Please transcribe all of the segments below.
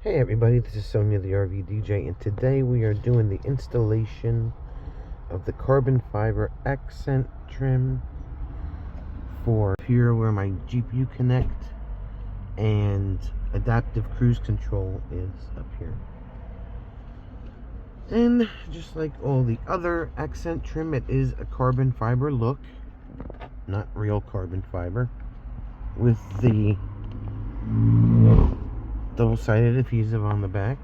Hey everybody, this is Sonia the RV DJ, and today we are doing the installation of the carbon fiber accent trim for here where my Jeep UConnect and adaptive cruise control is up here. And just like all the other accent trim, it is a carbon fiber look, not real carbon fiber, with the double-sided adhesive on the back.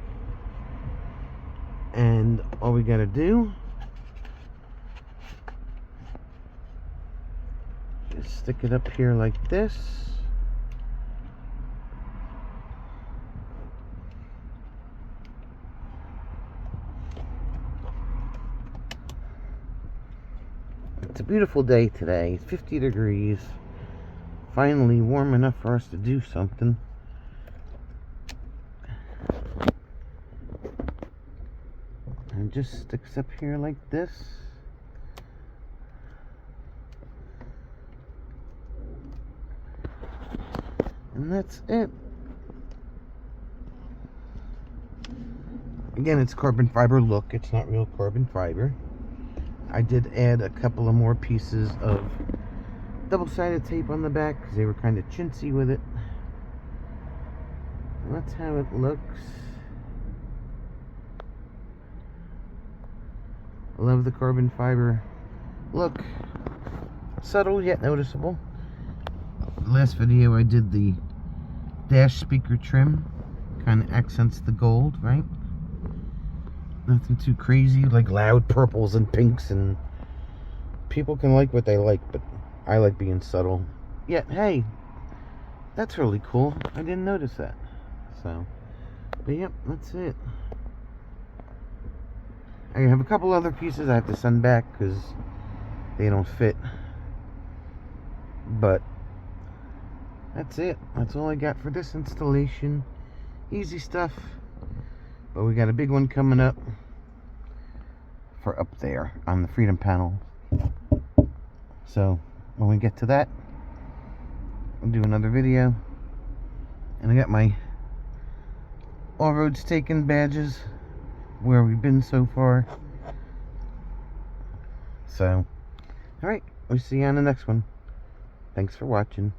And all we gotta do is stick it up here like this. It's a beautiful day today. It's 50 degrees. Finally warm enough for us to do something. And just sticks up here like this. And that's it. Again, it's carbon fiber look. It's not real carbon fiber. I did add a couple of more pieces of double-sided tape on the back because they were kind of chintzy with it. And that's how it looks. I love the carbon fiber look. Subtle yet noticeable. Last video I did the dash speaker trim. Kind of accents the gold, right? Nothing too crazy, like loud purples and pinks, and people can like what they like, but I like being subtle. Yet, hey, that's really cool. I didn't notice that. So, but yep, that's it. I have a couple other pieces I have to send back because they don't fit. But that's it. That's all I got for this installation. Easy stuff. But we got a big one coming up for up there on the Freedom panel. So when we get to that, I'll do another video. And I got my all roads taken badges where we've been so far. So, alright, we'll see you on the next one. Thanks for watching.